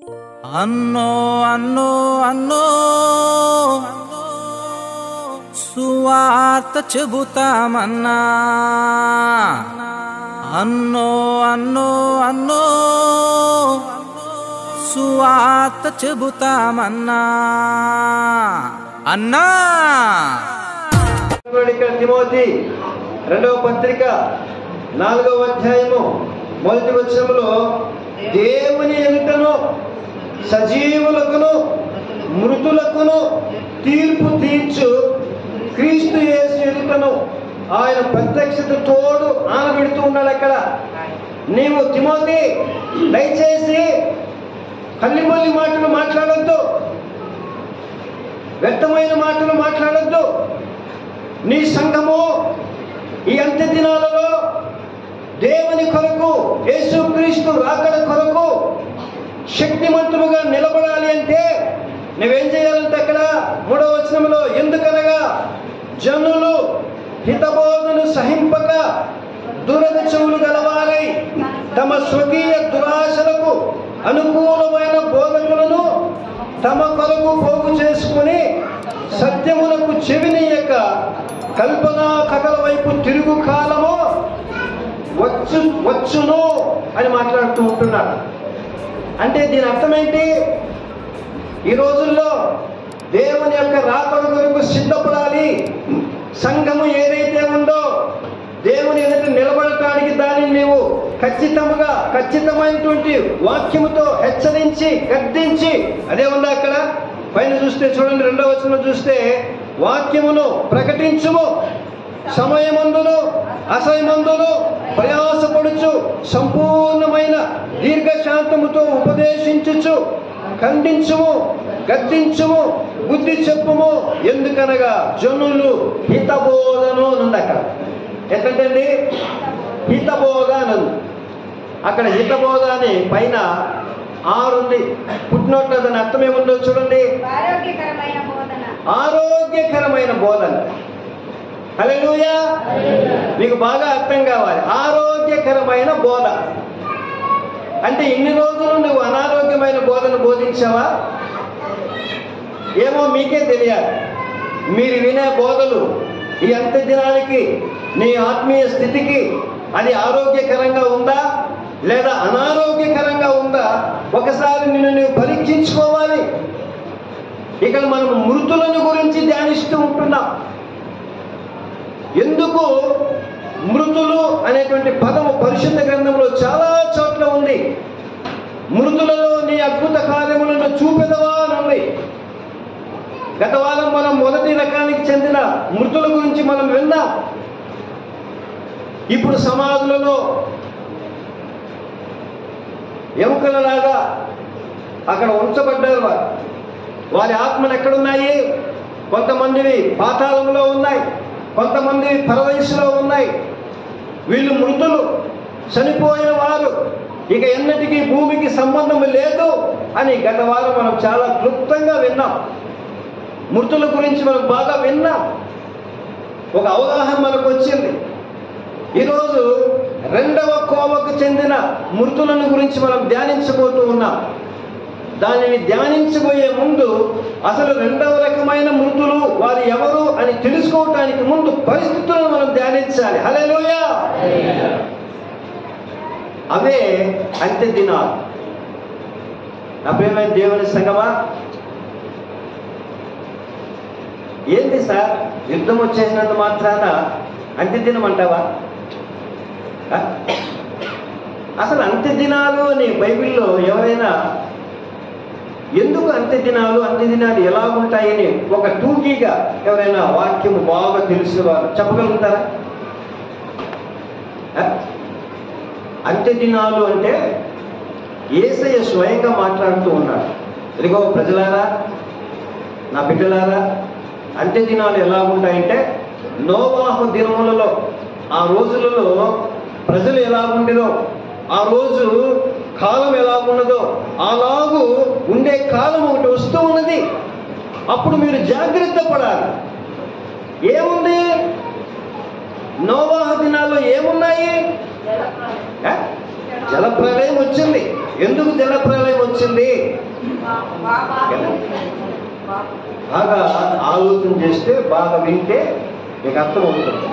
అన్నో అన్నో అన్నో సువార్త చెబుతామన్నా, అన్నో అన్నో అన్నో సువార్త చెబుతామన్నా అన్నా. తిమోతి 2వ పత్రిక 4వ అధ్యాయము 1వ వచనములో దేవుని ఎదుటను సజీవులకును మృతులకును తీర్పు తీర్చు క్రీస్తు యేసు ఎదుటను ఆయన ప్రత్యక్షత తోడు ఆనబెడుతూ ఉన్నాడు. అక్కడ నీవు తిమోతి దయచేసి కల్లిమల్లి మాటలు మాట్లాడొద్దు, వ్యర్థమైన మాటలు మాట్లాడొద్దు. నీ సంఘము ఈ అంత్య దినాలలో దేవుని కొరకు, యేసుక్రీస్తు రాకడ కొరకు శక్తిమంతులుగా నిలబడాలి అంటే నువ్వేం చేయాలంటే అక్కడ 3వ వచనంలో, ఎందుకనగా జనులు హితబోధను సహింపక దురద చెవులు గలవారై తమ స్వకీయ దురాశలకు అనుకూలమైన బోధకులను తమ కొరకు పోగు చేసుకుని సత్యములకు చెవినీయక కల్పనా కథల వైపు తిరుగు కాలము వచ్చును అని మాట్లాడుతూ ఉంటున్నారు. అంటే దీని అర్థం ఏంటి? ఈ రోజుల్లో దేవుని యొక్క రాకడ కొరకు సిద్ధపడాలి. సంఘము ఏదైతే ఉందో దేవుని ఎదుట నిలబడటానికి దానిని నీవు ఖచ్చితమైనటువంటి వాక్యముతో హెచ్చరించి గద్దించి, అదే ఉందా అక్కడ పైన చూస్తే చూడండి, 2వ వచనం చూస్తే, వాక్యమును ప్రకటించుము, సమయమందును అసమయమందును ప్రయాసపడుచు సంపూర్ణమైన దీర్ఘశాంతముతో ఉపదేశించుచు ఖండించుము, గద్దించుము, బుద్ధి చెప్పుము. ఎందుకనగా జనులు హితబోధను ఉంది. అక్కడ ఎట్లంటండి? హితబోధ అనంది. అక్కడ హితబోధ అని పైన 6 ఉంది. పుట్టినోట్లో దాని అర్థం ఏముందో చూడండి, ఆరోగ్యకరమైన బోధన. హల్లెలూయా. మీకు బాగా అర్థం కావాలి, ఆరోగ్యకరమైన బోధ అంటే ఇన్ని రోజులు నువ్వు అనారోగ్యమైన బోధన బోధించావా ఏమో మీకే తెలియాలి. మీరు వినే బోధలు ఈ అంత్య దినానికి, నీ ఆత్మీయ స్థితికి అది ఆరోగ్యకరంగా ఉందా లేదా అనారోగ్యకరంగా ఉందా ఒకసారి నిన్ను నువ్వు పరీక్షించుకోవాలి. ఇక్కడ మనం మృతులను గురించి ధ్యానిస్తూ ఉంటున్నాం. ఎందుకు మృతులు అనేటువంటి పదము పరిశుద్ధ గ్రంథంలో చాలా చోట్ల ఉంది. మృతులలో నీ అద్భుత కార్యములను చూపెదవా అని ఉంది. గత వారం మనం మొదటి రకానికి చెందిన మృతుల గురించి మనం విన్నాం. ఇప్పుడు సమాధులలో ఎముకలలాగా అక్కడ ఉంచబడ్డారు. వారి ఆత్మలు ఎక్కడున్నాయి? కొంతమందివి పాతాళంలో ఉన్నాయి, కొంతమంది పరవయసులో ఉన్నాయి. వీళ్ళు మృతులు, చనిపోయిన వారు, ఇక ఎన్నటికీ భూమికి సంబంధం లేదు అని గత వారం మనం చాలా క్లుప్తంగా విన్నాం. మృతుల గురించి మనం బాగా విన్నాం, ఒక అవగాహన మనకు వచ్చింది. ఈరోజు 2వ కోవకు చెందిన మృతులను గురించి మనం ధ్యానించబోతూ ఉన్నాం. దానిని ధ్యానించబోయే ముందు అసలు 2వ రకమైన మృతులు వారు ఎవరు అని తెలుసుకోవటానికి ముందు పరిస్థితులను మనం ధ్యానించాలి. హల్లెలూయా. అవే అంత్య దినాలు. నా ప్రియమైన దేవుని సంగమా, ఏంటి సార్ యుద్ధం వచ్చేసినంత మాత్రాన అంత్య దినం అంటావా? అసలు అంత్య దినాలు అని బైబిల్లో ఎవరైనా ఎందుకు అంత్య దినాలు ఎలాగుంటాయని ఒక టూకీగా ఎవరైనా వాక్యము బాగా తెలిసిన వారు చెప్పగలుగుతారా? అంత్య దినాలు అంటే యేసయ్య స్వయంగా మాట్లాడుతూ ఉన్నాడు. ఇదిగో ప్రజలారా, నా బిడ్డలారా, అంత్య దినాలు ఎలాగుంటాయంటే నోవాహు దినములలో, ఆ రోజులలో ప్రజలు ఎలాగుండేదో, ఆ రోజు కాలం ఎలాగున్నదో అలాగూ ఉండే కాలం ఒకటి వస్తూ ఉన్నది. అప్పుడు మీరు జాగ్రత్త పడాలి. ఏముంది నోవాహు దినాల్లో? ఏమున్నాయి? జలప్రలయం వచ్చింది. ఎందుకు జలప్రలయం వచ్చింది? బాగా ఆలోచన చేస్తే, బాగా వింటే మీకు అర్థమవుతుంది.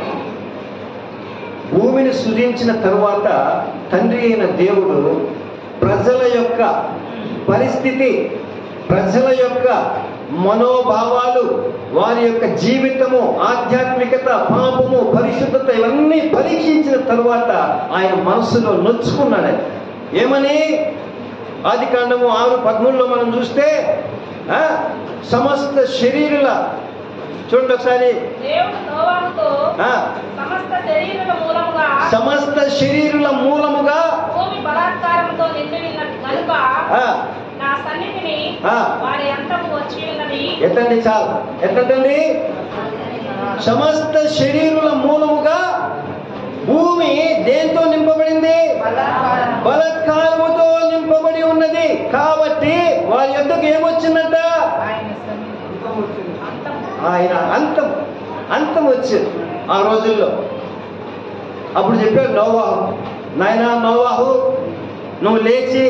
భూమిని సృజించిన తరువాత తండ్రి అయిన దేవుడు ప్రజల యొక్క పరిస్థితి, ప్రజల యొక్క మనోభావాలు, వారి యొక్క జీవితము, ఆధ్యాత్మికత, పాపము, పరిశుద్ధత ఇవన్నీ పరీక్షించిన తరువాత ఆయన మనసులో నొచ్చుకున్నాడు. ఏమని? ఆదికాండము 6:13 మనం చూస్తే సమస్త శరీరుల, చూడండి ఒకసారి, సమస్త శరీరుల మూలముగా భూమి బలాత్కారంతో నిండి ఉన్నది కనుక నా సన్నిధిని వారి అంతము వచ్చి ఉన్నది. ఎత్తండి, చాలు ఎత్తండి. సమస్త శరీరుల మూలముగా భూమి దేంతో నింపబడింది? బలాత్కారముతో నింపబడి ఉన్నది. కాబట్టి వారి యొద్దకు ఏమొచ్చిందంట? ఆయన అంతం వచ్చింది ఆ రోజుల్లో. అప్పుడు చెప్పాడు నోవాహు, నాయనా నోవాహు, నువ్వు లేచి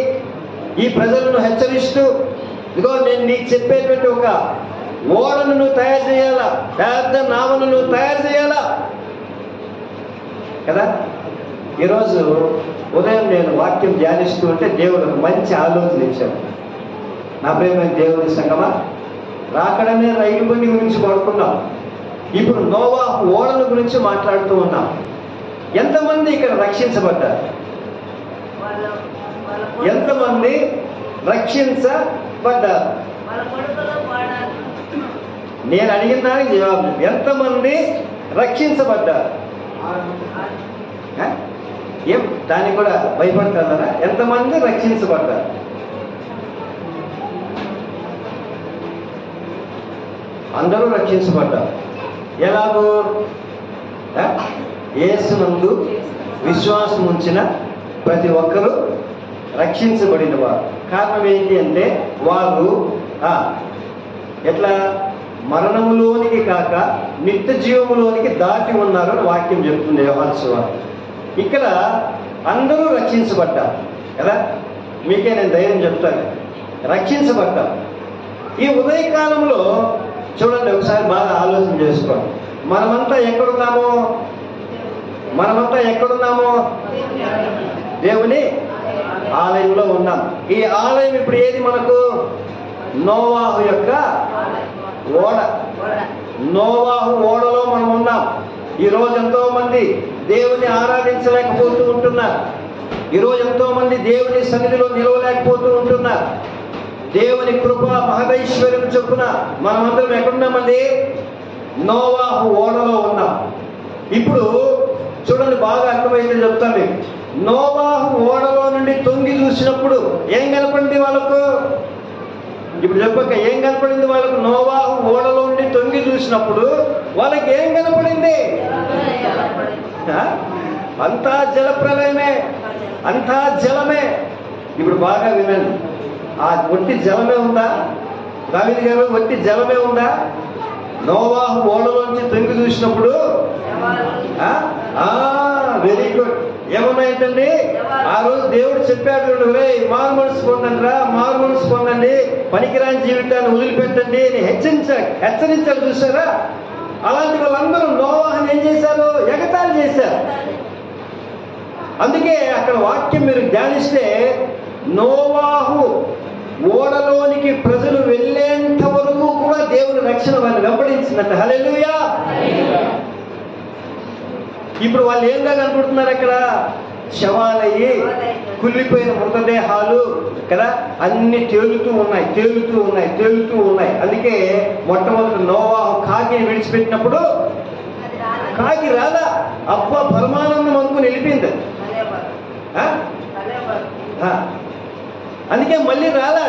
ఈ ప్రజలను హెచ్చరిస్తూ, ఇదిగో నేను నీకు చెప్పేటువంటి ఒక ఓడను నువ్వు తయారు చేయాలా, పెద్ద నావను నువ్వు తయారు చేయాలా కదా. ఈరోజు ఉదయం నేను వాక్యం ధ్యానిస్తూ ఉంటే దేవుడు మంచి ఆలోచన ఇచ్చాడు. నా ప్రియమైన దేవుని సంగమా, రాకడనే రైలు బండి గురించి పడుకున్నాం. ఇప్పుడు నోవాహు ఓడల గురించి మాట్లాడుతూ ఉన్నాం. ఎంతమంది ఇక్కడ రక్షించబడ్డారు? ఎంతమంది రక్షించబడ్డారు? నేను అడిగిన దానికి జవాబు, ఎంతమంది రక్షించబడ్డారు? ఏం దానికి కూడా భయపడతారా? ఎంతమంది రక్షించబడ్డారు? అందరూ రక్షించబడ్డారు. ఎలాగో? యేసునందు విశ్వాసం ఉంచిన ప్రతి ఒక్కరూ రక్షించబడిన వారు. కారణం ఏంటి అంటే వారు ఎట్లా మరణములోనికి కాక నిత్య జీవములోనికి దాటి ఉన్నారు అని వాక్యం చెప్తుంది యోహాను సువార్త. ఇక్కడ అందరూ రక్షించబడ్డారు కదా. మీకే నేను ధైర్యం చెప్తాను, రక్షించబడ్డారు. ఈ ఉదయకాలంలో చూడండి, ఒకసారి బాగా ఆలోచన చేసుకోండి. మనమంతా ఎక్కడున్నామో? దేవుని ఆలయంలో ఉన్నాం. ఈ ఆలయం ఇప్పుడు ఏది మనకు? నోవాహు యొక్క ఓడ. నోవాహు ఓడలో మనం ఉన్నాం. ఈరోజు ఎంతో మంది దేవుని ఆరాధించలేకపోతూ ఉంటున్నారు. ఈరోజు ఎంతో మంది దేవుని సన్నిధిలో నిలవలేకపోతూ ఉంటున్నారు. దేవుని కృప మహదైశ్వర్యం చొప్పున మనమందరం ఎక్కడున్నామండి? నోవాహు ఓడలో ఉన్నాం. ఇప్పుడు చూడండి, బాగా అర్థమైతే చెప్తాను. నోవాహు ఓడలో నుండి తొంగి చూసినప్పుడు ఏం కనపడింది వాళ్ళకు? ఇప్పుడు చెప్పక ఏం కనపడింది వాళ్ళకు? నోవాహు ఓడలో నుండి తొంగి చూసినప్పుడు వాళ్ళకి ఏం కనపడింది? అంతా జలప్రలయమే, అంతా జలమే. ఇప్పుడు బాగా వినండి, ఆ ఒట్టి జలమే ఉందా? దావీదు గారు, ఒట్టి జలమే ఉందా? నోవాహు ఓడలోంచి తొంగి చూసినప్పుడు వెరీ గుడ్. ఏమన్నాయంటండి? ఆ రోజు దేవుడు చెప్పాడు, మారు మనసు పొందండి, మారు మనసు పొందండి, పనికిరాని జీవితాన్ని వదిలిపెట్టండి అని హెచ్చరించారు. చూసారా? అలాంటి వాళ్ళందరూ నోవాహుని ఏం చేశారు? ఎగతాళి చేశారు. అందుకే అక్కడ వాక్యం మీరు ధ్యానిస్తే, నోవాహు ఓడలోనికి ప్రజలు వెళ్ళేంత వరకు కూడా దేవుని రక్షణ వారిని వెంబడించినట్టు. హల్లెలూయా. ఇప్పుడు వాళ్ళు ఏంగా కనపడుతున్నారు? అక్కడ శవాలయ్యి కుళ్ళిపోయిన మృతదేహాలు కదా, అన్ని తేలుతూ ఉన్నాయి. అందుకే మొట్టమొదటి నోవాహు కాకిని విడిచిపెట్టినప్పుడు కాకి రాదా? అబ్బా పరమానందం అనుకుని వెళ్ళిపోయింది. అందుకే మళ్ళీ రాలా.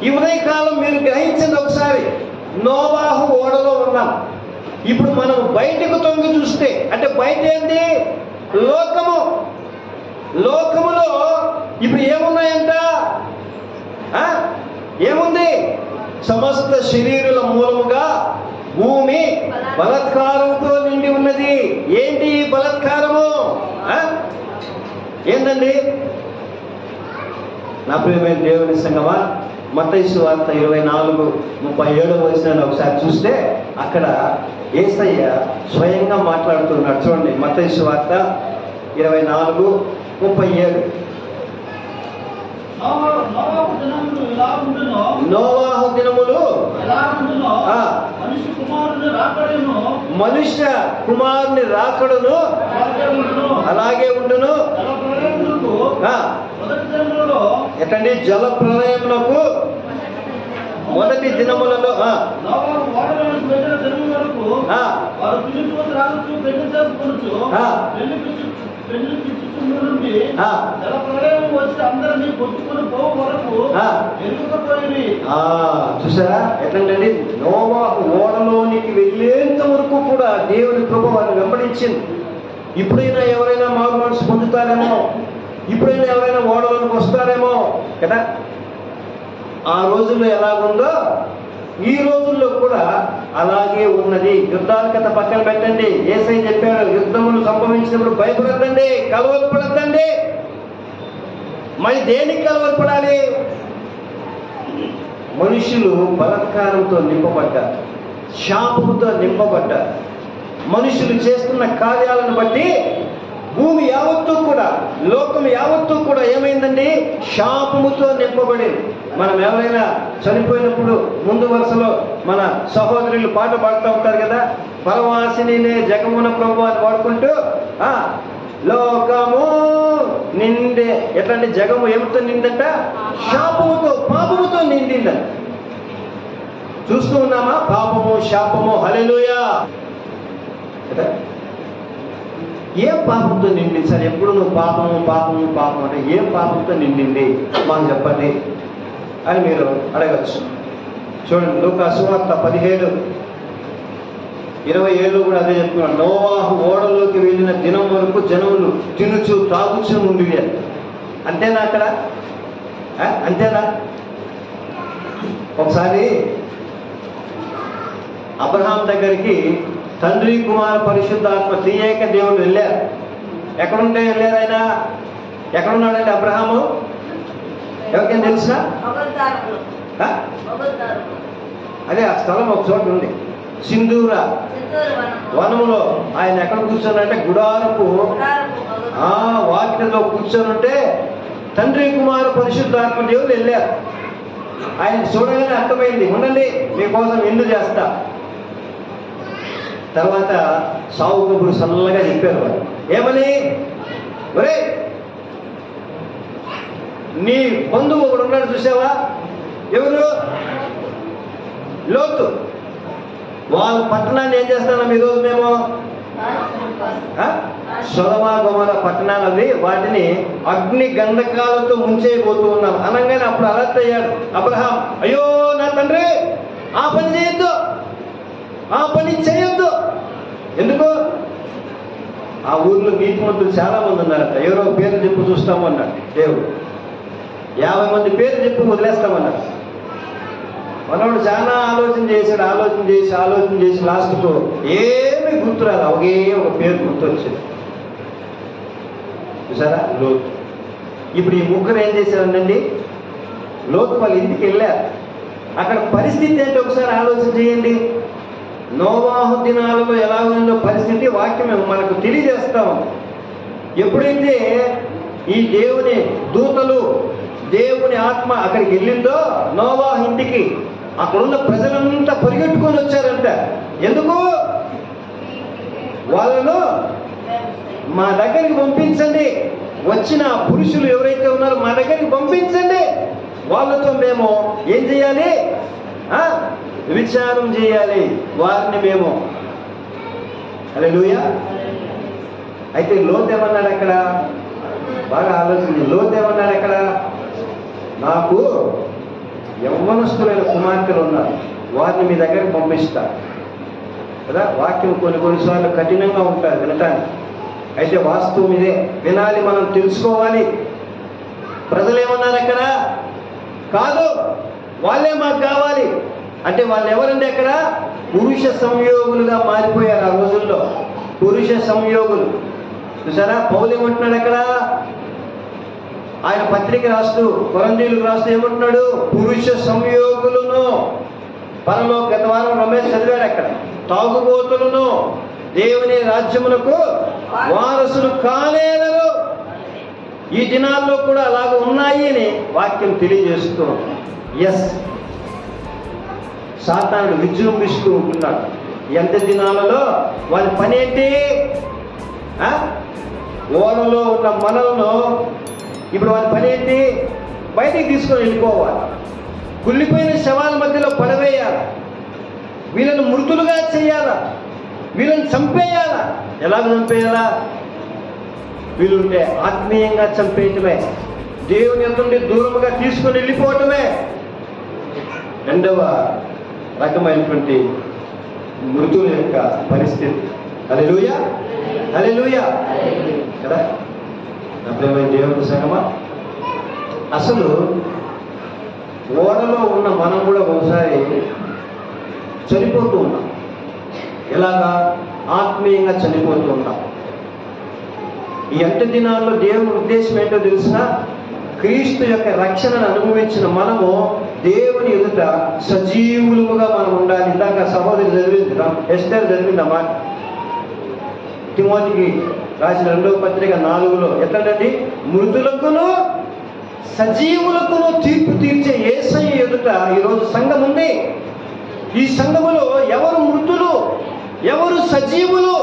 ఈ ఉదయకాలం మీరు గ్రహించండి ఒకసారి, నోవాహు ఓడలో ఉన్నాం. ఇప్పుడు మనం బయటకు తొంగి చూస్తే, అంటే బయట ఏంటి? లోకములో ఇప్పుడు ఏమున్నాయంట? ఏముంది? సమస్త శరీరుల మూలముగా భూమి బలాత్కారంతో నిండి ఉన్నది. ఏంటి ఈ బలాత్కారము? ఏందండి? నా ప్రియమైన దేవుని సంగమా, మత్తయి సువార్త 24:37 వచనాన్ని ఒకసారి చూస్తే అక్కడ యేసయ్య స్వయంగా మాట్లాడుతున్నాడు. చూడండి, మత్తయి సువార్త 24:37. నోవాహు దినములు మనుష్య కుమారుని రాకడును అలాగే ఉండును. ఎట్టండి, జల ప్రళయమునకు మొదటి దినములలో చూసారా ఎట్లంటే నోవాహు ఓడలోనికి వెళ్ళేంత వరకు కూడా దేవుని కృప వారిని వెంబడించింది. ఇప్పుడైనా ఎవరైనా మారు మనసు పొందుతారేమో, ఇప్పుడైనా ఎవరైనా ఓడలోనికి వస్తారేమో కదా. ఆ రోజుల్లో ఎలాగుందో ఈ రోజుల్లో కూడా అలాగే ఉన్నది. యుద్ధాల కథ పక్కన పెట్టండి. యేసయ్య చెప్పాడు, యుద్ధములు సంభవించినప్పుడు భయపడద్దండి, కలవరపడద్దండి. మరి దేనికి కలవరపడాలి? మనుషులు బలాత్కారంతో నింపబడ్డారు, శాపముతో నింపబడ్డారు. మనుషులు చేస్తున్న కార్యాలను బట్టి భూమి యావత్తూ కూడా, లోకం యావత్తూ కూడా ఏమైందండి? శాపముతో నింపబడింది. మనం ఎవరైనా చనిపోయినప్పుడు ముందు వరుసలో మన సహోదరులు పాట పాడుతూ ఉంటారు కదా, పరవాసిని జగమున ప్రభు అని పాడుకుంటూ లోకము నిండే. ఎట్లాంటి జగము ఏమితో నిందంట? శాపముతో, పాపముతో నిండిందంట. చూస్తూ ఉన్నామా? పాపము, శాపము. హల్లెలూయా. ఏం పాపంతో నిండింది సార్? ఎప్పుడు నువ్వు పాపము పాపము పాపం అంటే ఏం పాపంతో నిండింది మాకు చెప్పండి అని మీరు అడగచ్చు. చూడండి, లూకా సువార్త 17:27 కూడా అదే చెప్తున్నాడు. నోవాహు ఓడలోకి వెళ్ళిన దినం వరకు జనములు తినుచు తాగుచు ఉండి. అంతేనా? అక్కడ అంతేనా? ఒకసారి అబ్రహాం దగ్గరికి తండ్రి, కుమార, పరిశుద్ధాత్మ త్రియేక దేవుడు వెళ్ళారు. ఎక్కడుంటే వెళ్ళారు ఆయన? ఎక్కడున్నాడండి అబ్రహాము? ఎవరికైనా తెలుసా? అదే ఆ స్థలం ఒక చోట ఉంది, సింధూర వనములో. ఆయన ఎక్కడ కూర్చోనంటే గుడారపు వాకిటిలో కూర్చోనుంటే తండ్రి, కుమార, పరిశుద్ధాత్మ దేవుడు వెళ్ళారు. ఆయన చూడగానే అర్థమైంది, ఉండండి మీకోసం ఎందు చేస్తా. తర్వాత సావు కబురు సల్లగా చెప్పారు వారు. ఏమని? ఒరే, నీ బంధువు ఒకడు ఉన్నాడు చూసావా? ఎవరు? లోతు. వాళ్ళ పట్టణాన్ని ఏం చేస్తున్నాం ఈరోజు మేము? సొదొమ గొమొర్ర పట్టణాలవి, వాటిని అగ్ని గంధకాలతో ముంచేయబోతూ ఉన్నాం అనగానే అప్పుడు అలర్ట్ అయ్యాడు అబ్రహాం. అయ్యో నా తండ్రి, ఆ పని చేయొద్దు, ఆ పని చేయొద్దు. ఎందుకు? ఆ ఊర్లో నీతిమంతులు చాలా మంది ఉన్నారట. ఎవరో పేరు చెప్పు చూస్తాము అన్నాడు దేవుడు. 50 మంది పేరు చెప్పి వదిలేస్తామన్నాడు. మనోడు చాలా ఆలోచన చేశాడు, ఆలోచన చేసి లాస్ట్కు ఏమీ గుర్తురాదు, ఒకే ఒక పేరు గుర్తొచ్చింది. చూసారా? లోతు. ఇప్పుడు ఈ ముగ్గురు ఏం చేశారండి? లోతు వాళ్ళ ఇంటికి వెళ్ళారు. అక్కడ పరిస్థితి ఏంటి ఒకసారి ఆలోచన చేయండి. నోవాహు దినాలలో ఎలా ఉందో పరిస్థితి వాక్యం మనకు తెలియజేస్తాం. ఎప్పుడైతే ఈ దేవుని దూతలు, దేవుని ఆత్మ అక్కడికి వెళ్ళిందో నోవాహు ఇంటికి, అక్కడున్న ప్రజలంతా పరిగెట్టుకొని వచ్చారంట. ఎందుకు? వాళ్ళను మా దగ్గరికి పంపించండి, వచ్చిన పురుషులు ఎవరైతే ఉన్నారో మా దగ్గరికి పంపించండి, వాళ్ళతో మేము ఏం చేయాలి? విచారం చేయాలి వారిని మేము. హల్లెలూయా. అయితే లోతు ఏమన్నాడు అక్కడ? బాగా ఆలోచించి, లోతు ఏమన్నాడు అక్కడ? నాకు యవ్వనస్తులైన కుమార్తెలు ఉన్నారు, వారిని మీ దగ్గరికి పంపిస్తా కదా. వాక్యం కొన్నిసార్లు కఠినంగా ఉంటారు వినటానికి. అయితే వాస్తవం ఇదే, వినాలి, మనం తెలుసుకోవాలి. ప్రజలు ఏమన్నారు అక్కడ? కాదు, వాళ్ళే మాకు కావాలి అంటే వాళ్ళు ఎవరండి? అక్కడ పురుష సంయోగులుగా మారిపోయారు ఆ రోజుల్లో. పురుష సంయోగులు. చూసారా? పౌలు ఏమంటున్నాడు అక్కడ? ఆయన పత్రిక రాస్తూ కొరంథీయులకు రాస్తూ ఏమంటున్నాడు? పురుష సంయోగులను, పరలో గత వారం రమేష్ చదివాడు అక్కడ, తాగుబోతులను దేవుని రాజ్యమునకు వారసులు కాలేరు. ఈ దినాల్లో కూడా అలాగ ఉన్నాయి అని వాక్యం తెలియజేస్తూ, ఎస్, సాతానుడు విజృంభిస్తూ ఉంటున్నాడు. ఎంత దినాలలో వాళ్ళ పని ఏంటి? ఓడలో ఉన్న మనలను ఇప్పుడు వాళ్ళ పని ఏంటి? బయటికి తీసుకొని వెళ్ళిపోవాలి, కుళ్ళిపోయిన శవాల మధ్యలో పడవేయాలి, వీళ్ళను మృతులుగా చేయాలా, వీళ్ళని చంపేయాలా. ఎలాగ చంపేయాలా? వీళ్ళుంటే ఆత్మీయంగా చంపేయటమే, దేవుని నుండి దూరముగా తీసుకొని వెళ్ళిపోవటమే రెండవ రకమైనటువంటి మృతుల యొక్క పరిస్థితి. హల్లెలూయా, హల్లెలూయా కదా. నా ప్రియమైన దేవుని సంగమా, అసలు ఓడలో ఉన్న మనం కూడా ఒకసారి చనిపోతూ ఉన్నాం. ఎలాగా? ఆత్మీయంగా చనిపోతూ ఉన్నాం. ఈ 8 దినాల్లో దేవుని ఉద్దేశం ఏంటో తెలుసా? క్రీస్తు యొక్క రక్షణను అనుభవించిన మనము దేవుని ఎదుట సజీవులుగా మనం ఉండాలి. ఇందాక సహోదరి చదివింది, ఎస్తేర్ చదివిందమ్మా, తిమోతికి రాసిన 2వ పత్రిక 4లో ఎట్లండి? మృతులకును సజీవులకును తీర్పు తీర్చే యేసయ్య ఎదుట ఈరోజు సంఘం ఉంది. ఈ సంఘములో ఎవరు మృతులు, ఎవరు సజీవులు,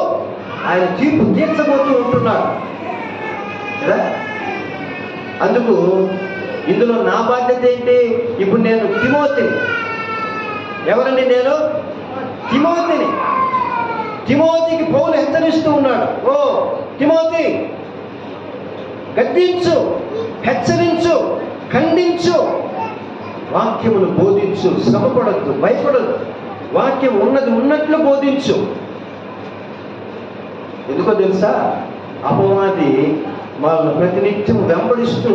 ఆయన తీర్పు తీర్చబోతూ ఉంటున్నాడు కదా. అందుకు ఇందులో నా బాధ్యత ఏంటి? ఇప్పుడు నేను తిమోతిని. ఎవరండి? నేను తిమోతిని. తిమోతికి పౌలు హెచ్చరిస్తూ ఉన్నాడు, ఓ తిమోతి, గద్దించు, హెచ్చరించు, ఖండించు, వాక్యమును బోధించు, శ్రమపడద్దు, భయపడద్దు, వాక్యం ఉన్నది ఉన్నట్లు బోధించు. ఎందుకో తెలుసా? అపవాది వాళ్ళను ప్రతినిత్యం వెంబడిస్తూ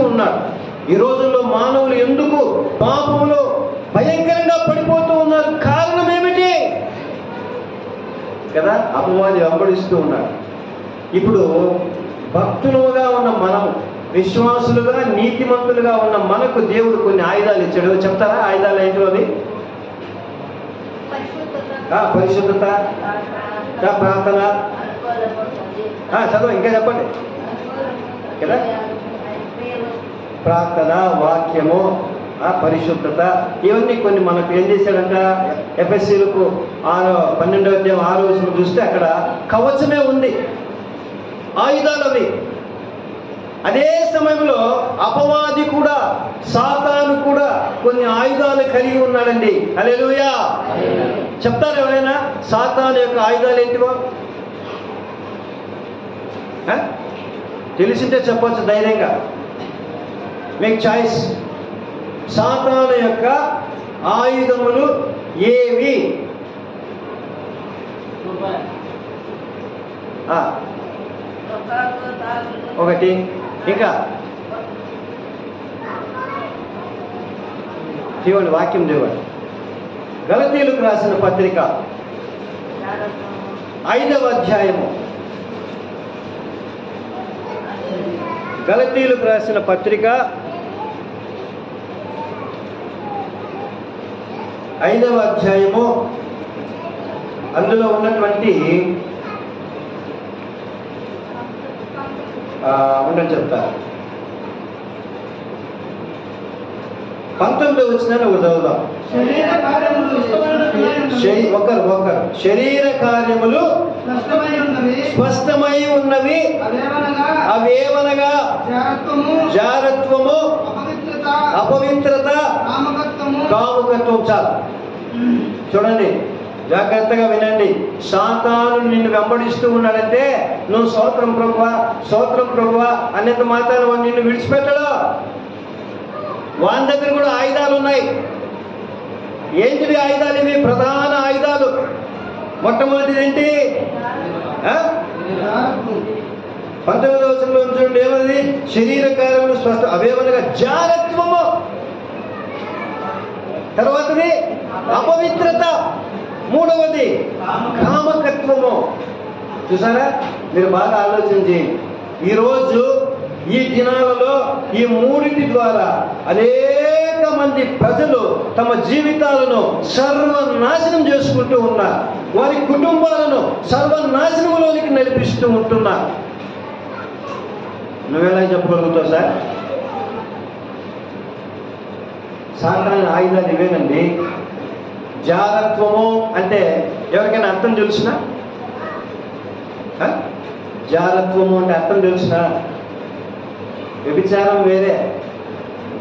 ఉన్నాడు. ఈ రోజుల్లో మానవులు ఎందుకు పాపంలో భయంకరంగా పడిపోతూ ఉన్నారు? కారణం ఏమిటి కదా? అపవాది వెంబడిస్తూ ఉన్నాడు. ఇప్పుడు భక్తులుగా ఉన్న మనము, విశ్వాసులుగా నీతిమంతులుగా ఉన్న మనకు దేవుడు కొన్ని ఆయుధాలు ఇచ్చాడు. చెప్తారా ఆయుధాలు ఏంటో? అవి పరిశుద్ధత, ప్రార్థన, చదువు, ఇంకా చెప్పండి కదా. ప్రార్థన, వాక్యము, పరిశుద్ధత, ఇవన్నీ కొన్ని మనకు ఏం చేశాడంట? ఎఫెసీలకు 12వ అధ్యాయం 6వ వచనం చూస్తే అక్కడ కవచమే ఉంది, ఆయుధాలు అవి. అదే సమయంలో అపవాది కూడా, సాతాను కూడా కొన్ని ఆయుధాలు కలిగి ఉన్నాడండి. హల్లెలూయా. చెప్తారు ఎవరైనా సాతాను యొక్క ఆయుధాలు ఏంటివో? తెలిసింటే చెప్పొచ్చు ధైర్యంగా. Make choice. సాతాను యొక్క ఆయుధములు ఏవి? ఒకటి, ఇంకా చూడండి వాక్యం చూడండి. గలతీయులకు రాసిన పత్రిక 5వ అధ్యాయము. గలతీయులకు రాసిన పత్రిక 5వ అధ్యాయము, అందులో ఉన్నటువంటి ఉండని చెప్తా. 19వ వచనాన్ని చదువుదాం. ఒకరు శరీర కార్యములు స్పష్టమై ఉన్నవి, అవేవనగా జారత్వము, అపవిత్రత, కాముకత్వం. చాలు. చూడండి, జాగ్రత్తగా వినండి. సాతాను నిన్ను వెంబడిస్తూ ఉన్నాడంటే నువ్వు స్తోత్రం ప్రభువా అన్నంత మాత్రాన వాడు నిన్ను విడిచిపెట్టడు. వాని దగ్గర కూడా ఆయుధాలు ఉన్నాయి. ఏంటివి ఆయుధాలు? ఇవి ప్రధాన ఆయుధాలు. మొట్టమొదటిది ఏంటి? 19వ వచనంలో చూడండి, ఏమది? శరీర కార్యములు స్పష్ట, అవేవనగా జారత్వము, తర్వాతది అపవిత్రత, మూడవది కామకత్వము. చూసారా? మీరు బాగా ఆలోచన చేయండి. ఈరోజు ఈ దినాలలో ఈ మూడింటి ద్వారా అనేక మంది ప్రజలు తమ జీవితాలను సర్వనాశనం చేసుకుంటూ ఉన్నారు. వారి కుటుంబాలను సర్వనాశనంలోనికి నడిపిస్తూ ఉంటున్నారు. నువ్వెలా చెప్పగలుగుతావు సార్? సాధారణ ఆయుధాలు ఇవేనండి. జారత్వము అంటే ఎవరికైనా అర్థం తెలుసునా? జారత్వము అంటే అర్థం తెలుసునా? వ్యభిచారం వేరే,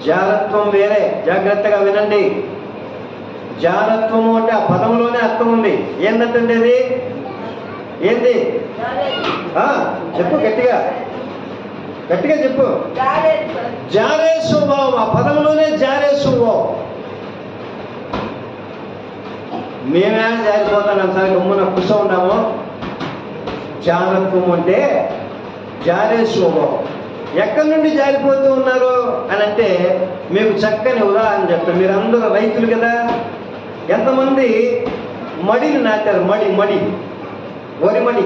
జారత్వం వేరే. జాగ్రత్తగా వినండి. జారత్వము అంటే ఆ పదంలోనే అర్థం ఉంది. ఏంటంటే అది ఏంది? చెప్పు, గట్టిగా గట్టిగా చెప్పు. జారే స్వభావం. ఆ పదంలోనే జారే స్వభావం. మేమే జారిపోతాం సార్, గమ్మున కూర్చో ఉన్నాము. జారత్వం అంటే జారే స్వభావం. ఎక్కడి నుండి జారిపోతూ ఉన్నారు అని అంటే మీకు చక్కని ఉదాహరణ చెప్తాను. మీరు అందరూ రైతులు కదా. ఎంతమంది మడిని నాటారు? మడి వరి మడి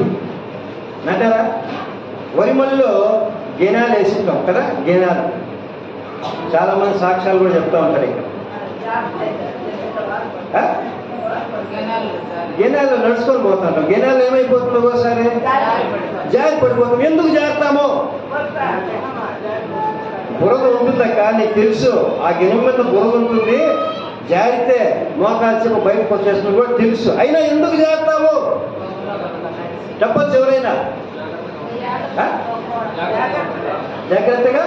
నాటారా? వరి మడిలో గెనాలు వేసుకుంటాం కదా. గెనాలు చాలా మంది సాక్ష్యాలు కూడా చెప్తా ఉంటారు. ఇక్కడ గెనాల్లో నడుచుకొని పోతుంటాం. గెనాలు ఏమైపోతుందో ఒకసారి జారి పడిపోతాం. ఎందుకు జారుతామో? బురద ఉంటుందక్క, నీకు తెలుసు. ఆ గిన్నె మీద బురద ఉంటుంది. జారితే మోకాల్సి బయటకు వచ్చేస్తుంది కూడా తెలుసు. అయినా ఎందుకు జారుతాము? చెప్పచ్చు ఎవరైనా? జాగ్రత్తగా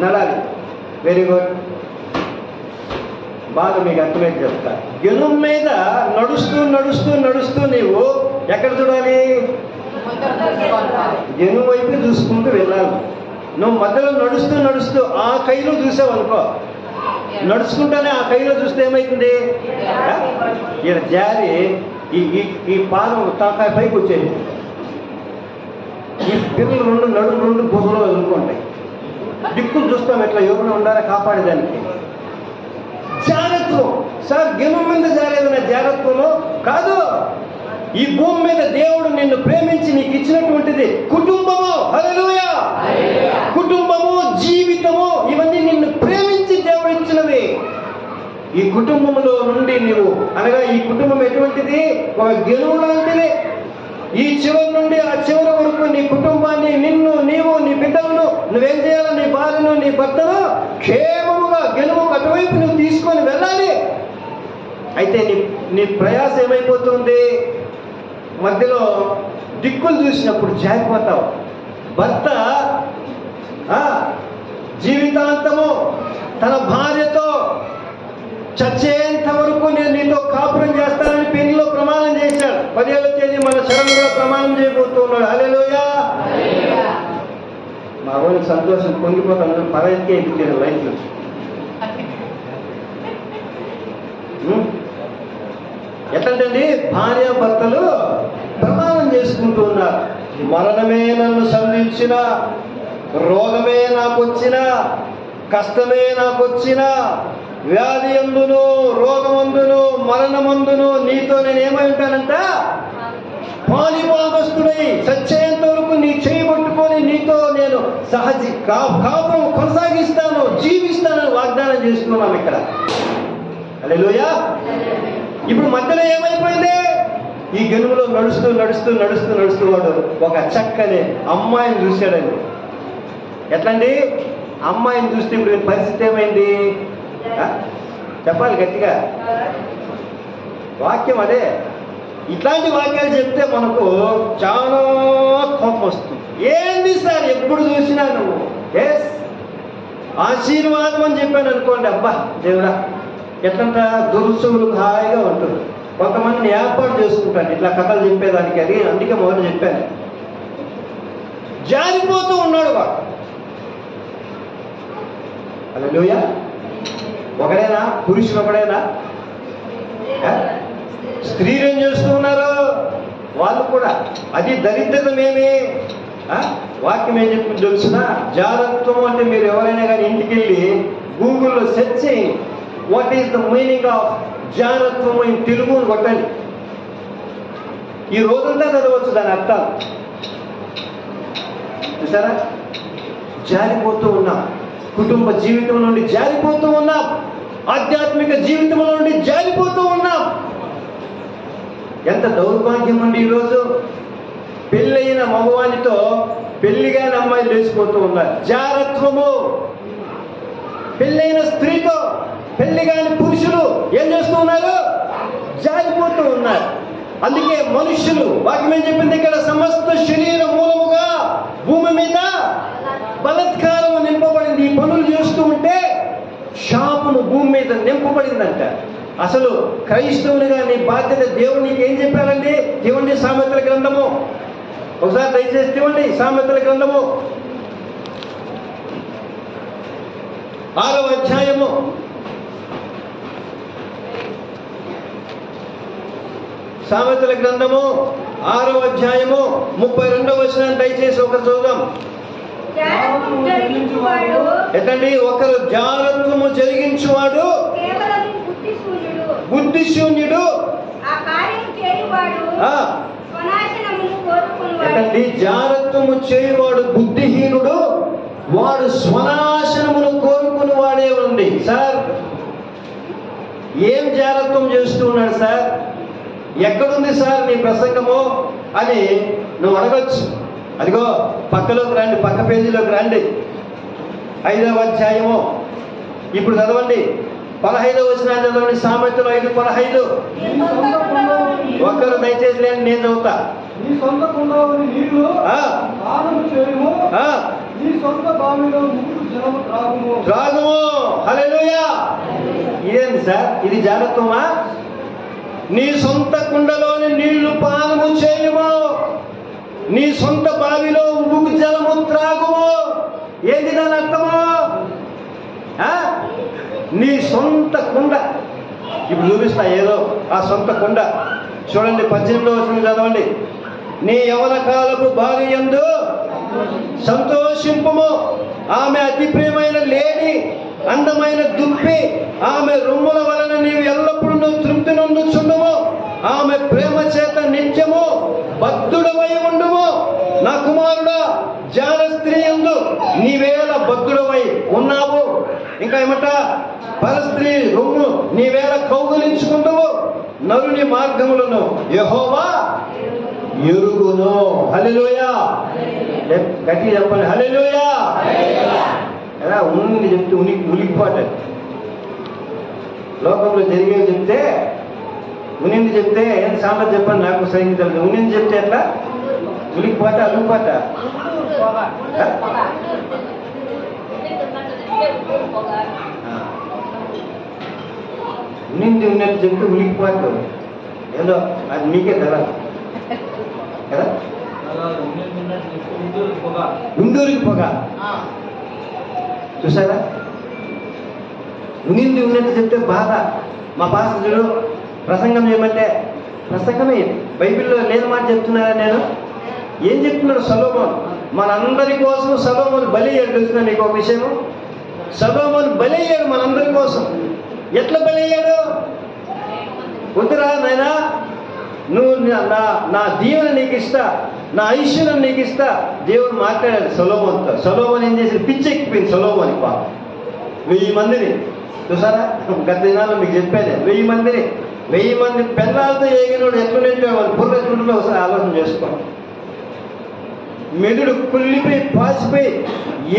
నడాలి. Very good. బాగా మీకు అర్థమైతే చెప్తా. గెనుం మీద నడుస్తూ నడుస్తూ నడుస్తూ నీవు ఎక్కడ చూడాలి? గెను వైపు చూసుకుంటూ వెళ్ళాలి. నువ్వు మధ్యలో నడుస్తూ నడుస్తూ ఆ కైలో చూసావు అనుకో, నడుచుకుంటానే ఆ కైలో చూస్తే ఏమైతుంది? ఇక్కడ జారి ఈ పాదం తాకాయ పైకి వచ్చేది. ఈ పిల్లలు రెండు బుర్రలో వదులుకుంటాయి. దిక్కులు చూస్తాం ఎట్లా ఎవరైనా ఉండాలా కాపాడేదానికి. జాగ్రత్తం సార్. గెను మీద జారేదనే జాగ్రత్తలో కాదు. ఈ భూమి మీద దేవుడు నిన్ను ప్రేమించి నీకు ఇచ్చినటువంటిది కుటుంబము. హల్లెలూయా. కుటుంబము, జీవితము, ఇవన్నీ నిన్ను ప్రేమించి దేవుడు ఇచ్చినవి. ఈ కుటుంబంలో నుండి నీవు అనగా ఈ కుటుంబం ఎటువంటిది? ఒక గెలువు లాంటిది. ఈ చివరి నుండి ఆ చివరి వరకు నీ కుటుంబాన్ని, నిన్ను, నీవు, నీ బిడ్డలను నువ్వేం చేయాలి? నీ భార్యను, నీ భర్తను క్షేమముగా గెలువు అటువైపు నువ్వు తీసుకొని వెళ్ళాలి. అయితే నీ ప్రయాస ఏమైపోతుంది? మధ్యలో దిక్కులు చూసినప్పుడు జారిపోతావు. భర్త జీవితాంతము తన భార్యతో చచ్చేంత వరకు నేను నీతో కాపురం చేస్తానని పెళ్లిలో ప్రమాణం చేశాడు. 10వ తేదీ మన శరణుగా ప్రమాణం చేయబోతున్నాడు. హల్లెలూయా. మా వాళ్ళకి సంతోషం పొంగిపోతాను. పరాయికే ఎక్కించాడు లైఫ్లో. ఎట్లంటండి? భార్య భర్తలు ప్రమాణం చేసుకుంటూ ఉన్నారు. మరణమే నన్ను సంధించిన, రోగమే నాకు వచ్చిన, కష్టమే నాకు వచ్చిన, వ్యాధి అందును, రోగమందును, మరణమందును నీతో నేను ఏమై ఉంటానంట? పాలిభాగస్తుడై చచ్చేంత వరకు నీ చేయి పట్టుకొని నీతో నేను కాపురం కొనసాగిస్తాను, జీవిస్తానని వాగ్దానం చేస్తున్నాం ఇక్కడ. హల్లెలూయా. ఇప్పుడు మధ్యలో ఏమైపోయింది? ఈ గెలుగులో నడుస్తూ నడుస్తూ నడుస్తూ నడుస్తూ వాడు ఒక చక్కని అమ్మాయిని చూశాడండి. ఎట్లండి? అమ్మాయిని చూస్తే ఇప్పుడు పరిస్థితి ఏమైంది? చెప్పాలి గట్టిగా. వాక్యం అదే. ఇట్లాంటి వాక్యాలు చెప్తే మనకు చాలా కోపం వస్తుంది. ఏంది సార్ ఎప్పుడు చూసినా నువ్వు ఆశీర్వాదం అని చెప్పాను అనుకోండి, అబ్బా దేవుడా ఎట్లంట దురుసులకు హాయిగా ఉంటుంది. కొంతమందిని ఏర్పాటు చేసుకుంటాను ఇట్లా కథలు చెప్పేదానికి. అది అందుకే మొదలు చెప్పాను. జారిపోతూ ఉన్నాడు వాడు. హల్లెలూయా. ఒకడేనా? పురుషుడు ఒకడేనా? స్త్రీలు ఏం చేస్తూ ఉన్నారు? వాళ్ళు కూడా. అది దరిద్రమేమి? వాక్యం ఏం చెప్పింది తెలుసునా? జారత్వం అంటే మీరు ఎవరైనా కానీ ఇంటికి వెళ్ళి గూగుల్లో సెర్చ్ చేయండి. What is the meaning of జారత్వం ఇన్ తెలుగు అని కొట్టండి. ఈ రోజంతా చదవచ్చు దాని అర్థాలు. చూసారా? జారిపోతూ ఉన్నాం. కుటుంబ జీవితం నుండి జారిపోతూ ఉన్నాం. ఆధ్యాత్మిక జీవితం నుండి జారిపోతూ ఉన్నాం. ఎంత దౌర్భాగ్యం అండి! ఈరోజు పెళ్ళైన మగవానితో పెళ్లిగాని అమ్మాయిలు లేచిపోతూ ఉన్నారు. జారత్వము. పెళ్ళైన స్త్రీతో పెళ్లిగాని పురుషులు ఏం చేస్తూ ఉన్నారు? జారిపోతూ ఉన్నారు. అందుకే మనుష్యులు, వాక్యం ఏం చెప్పింది ఇక్కడ? సమస్త శరీర మూలముగా భూమి మీద బలత్కారం నింపబడింది. ఈ పనులు చేస్తూ ఉంటే శాపము భూమి మీద నింపబడిందంట. అసలు క్రైస్తవునిగా నీ బాధ్యత దేవుడు నీకు ఏం చెప్పారండి? ఇవ్వండి సామెతల గ్రంథము, ఒకసారి దయచేసి ఇవ్వండి సామెతల గ్రంథము 6వ అధ్యాయము 6వ అధ్యాయము 32వ వచనం దయచేసి ఒకరు చదువుదాం. ఎత్తండి. ఒకరు జారత్వము జరిగించువాడు బుద్ధిశూన్యుడు. ఎత్తండి. జారత్వము చేయువాడు బుద్ధిహీనుడు, వాడు స్వనాశనమును కోరుకుని వాడే ఉంది. సార్, ఏం జారత్వం చేస్తూ ఉన్నాడు సార్? ఎక్కడుంది సార్ నీ ప్రసంగము అని నువ్వు అడగచ్చు. అదిగో పక్కలోకి రండి, పక్క పేజీలోకి రండి. 5వ అధ్యాయము ఇప్పుడు చదవండి. 15వ వచనాన్ని చదవండి. సామెతలు 5:15. ఒక్కరు దయచేసి లేండి, నేను చదువుతా. త్రాగుము. హల్లెలూయా. ఇదేంటి సార్? ఇది జాగ్రత్తమా? నీ సొంత కుండలోని నీళ్లు పానము చేయుము, నీ సొంత బావిలో ఉబుకు జలము త్రాగుము. ఏంటి దాని అర్థము? నీ సొంత కుండ. ఇప్పుడు చూపిస్తా ఏదో ఆ సొంత కుండ. చూడండి 18వ వచనం చదవండి. నీ యవన కాలపు భార్య యందు సంతోషింపుము, ఆమె అతి ప్రియమైన లేడి, అందమైన దుప్పి, ఆమె రొమ్ముల వలన నీవు ఎల్లప్పుడూ తృప్తి నొందుచుండుము, ఆమె ప్రేమ చేత నిత్యము బద్ధుడవై ఉండుము. నా కుమారుడా, జార స్త్రీ యందు నీవేళ బద్ధుడవై ఉన్నావు. ఇంకా ఏమంట? పరస్త్రీ రొమ్ము నీవేళ కౌగులించుకుంటావు. నరుని మార్గములను యెహోవా ఎరుగును. హల్లెలూయా. గట్టిగా చెప్పండి, హల్లెలూయా. ఎలా ఉంది చెప్తే ఉలికిపోతాడు. లోకంలో జరిగేవి చెప్తే ఉనింది చెప్తే ఏం సామెత చెప్పండి, నాకు సైన్యం తెలుసు. ఉనింది చెప్తే ఎట్లా? ఉలికిపోతా, అలుగుపోతా. ఉనింది ఉన్నట్టు చెప్తే ఉలికిపోతాడు. ఏదో అది మీకే కదా కదా. గుండూరికి పొగ. చూసారా? ఉనింది ఉన్నట్టు చెప్తే బాధ. మా పాస్టరు ప్రసంగం చేయమంటే ప్రసంగమే. బైబిల్లో లేని మాట చెప్తున్నారా? నేను ఏం చెప్తున్నాడు? సొలొమోను మనందరి కోసం సొలొమోను బలి అయ్యాడు. తెలుసున్నా నీకు ఒక విషయం? సొలొమోను బలి అయ్యాడు మనందరి కోసం. ఎట్లా బలి అయ్యాడు? వద్దురా నాయనా, నువ్వు నా దీవెన నీకు ఇస్తా, నా ఐశ్వర్యం నీకు ఇస్తా. దేవుడు మాట్లాడాడు సొలొమోనుతో. సొలొమోను ఏం చేసి పిచ్చెక్కిపోయింది సొలొమోని. 1000 మందిని చూసారా? గత దినాల్లో మీకు చెప్పేది. 1000 మంది పెళ్ళాలతో ఏగినోడు ఎట్లుంటే వాళ్ళు బుర్ర ఎట్లుంటుందో ఒకసారి ఆలోచన చేసుకోండి. మెదుడు కుళ్ళిపోయి పాసిపోయి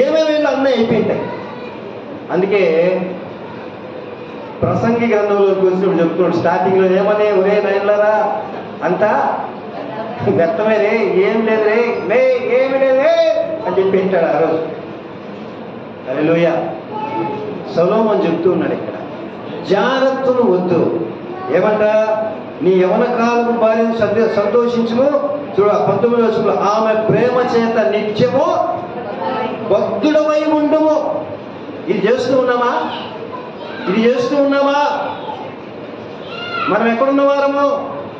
ఏమేమి అన్నీ అయిపోయింటాయి. అందుకే ప్రసంగి గ్రంథంలోకి వచ్చినప్పుడు చెప్తున్నాడు స్టార్టింగ్లో ఏమని, ఒరే నయన్లారా అంతా వ్యర్థమే రే, ఏం లేదు రే, లే ఏమి లేదే అని చెప్పి వింటాడు ఆ రోజు. హల్లెలూయా. సొలొమోను చెప్తూ ఉన్నాడు ఇక్కడ, జాగ్రత్తను వద్దు. ఏమంట? నీ యవన కాలపు భార్యను సంతోషించుము. చూడ 19వ వచనంలో ఆమె ప్రేమ చేత నిత్యము బద్ధుడవై ఉండుము. ఇది చేస్తూ ఉన్నామా? మనం ఎక్కడున్న వారము?